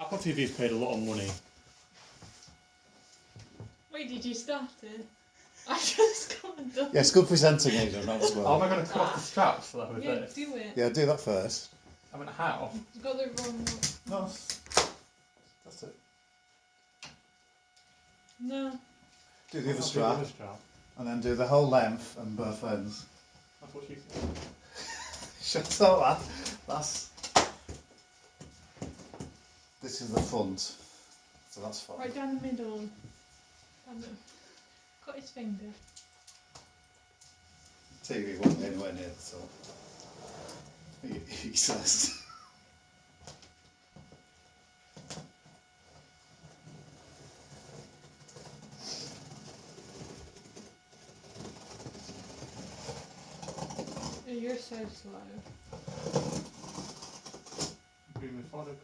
Apple TV's paid a lot of money. Wait, did you start it? I just got done. Yeah, it's good presenting, Aidan, that as How well. am I going to cut off the straps though with Yeah, this? do it. Yeah, do that first. I mean, how? You got the wrong one. No, that's it. No. Do the other I'll strap, do the strap. and then do the whole length and both ends. That's what she said. Shut up, lad. That's... This is the front, so that's fine. Right down the middle. Cut his finger. TV won't be anywhere near the top. He says. You're so slow. Be methodical.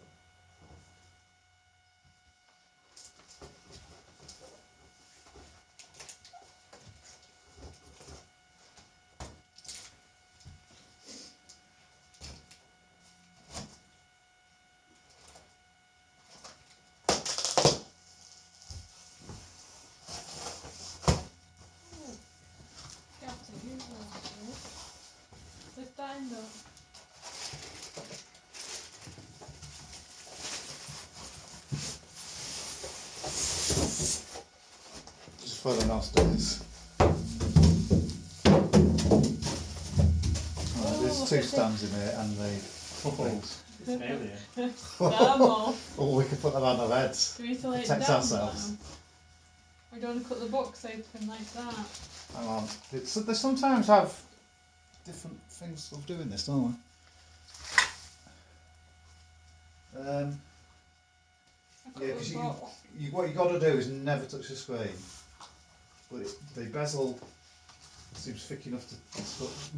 You have to use that. Lift that end up. Just for the downstairs. There's two stands in here and the things. It's an alien. Thermal. Oh, we could put them on our heads. Do we need to lay it Protect down ourselves. now? Or do you want to cut the box open like that? Hang on. They sometimes have different things of doing this, don't they? I cut Yeah, because the box. what you got to do is never touch the screen. But the bezel seems thick enough to.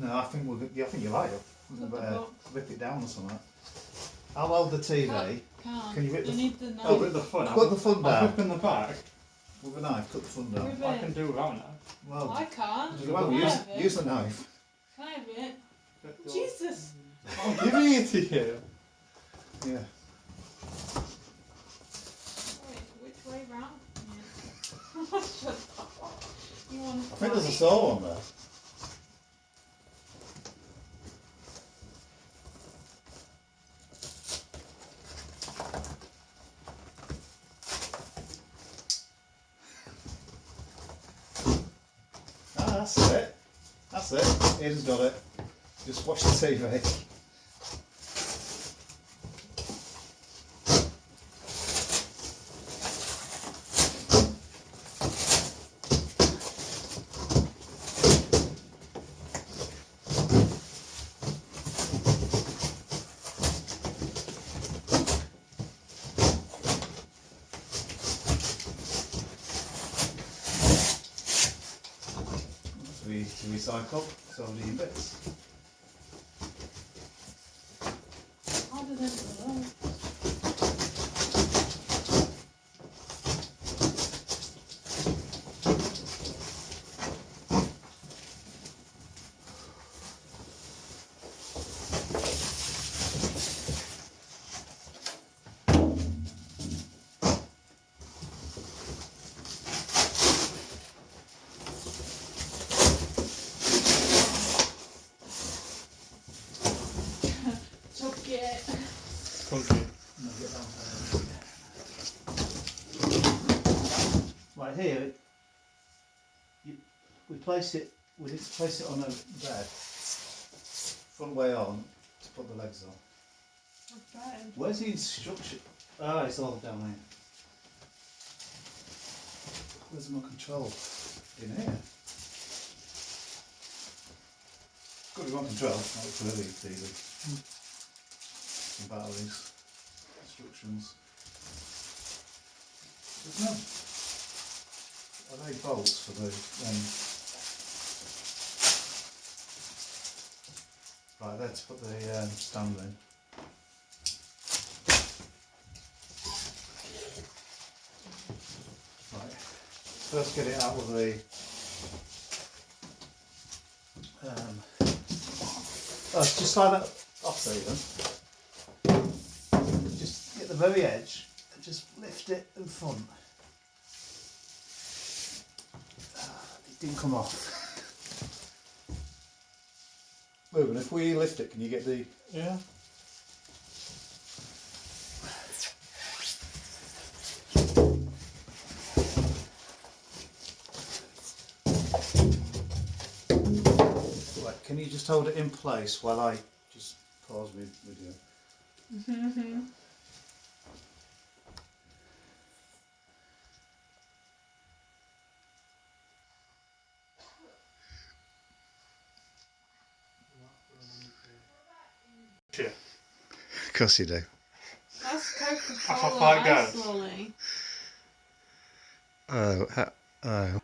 No, I think I think you're right. We Cut the better box. rip it down or something. I'll hold the TV. Can't. Can you rip the? need the knife. Oh, with the front. Put the front I'll down whip in the back. with a knife. Cut the front down. Rip I it. can do without now. Well, I can't. well Can I use, have it? use the knife. Can I have it? Jesus! I'm giving it to you. Yeah. Wait, which way round? Yeah. Shut up. You want I think there's a saw on there. Ah, that's it. That's it. Aidan's got it. Just watch the TV. To recycle, so do your bits. Harder than below. Chuck it. Country. Right here, we place it. We need to place it on a bed, front way on, to put the legs on. Okay. Where's the instruction? Ah, it's all down here. Where's my control? In here. Got remote control. That was clearly easy. Some batteries, instructions. There's no. Are they bolts for the? Right, there to put the stand in. Right. First, get it out with the. Just slide that off there, then. Just get the very edge just lift it in front. It didn't come off. Ruben, if we lift it, can you get the... Yeah. Right, can you just hold it in place while I just pause my video? Mm-hmm. Yeah. Of course you do. That's Off a Coca-Cola fire ice goes. lolly. Oh, oh.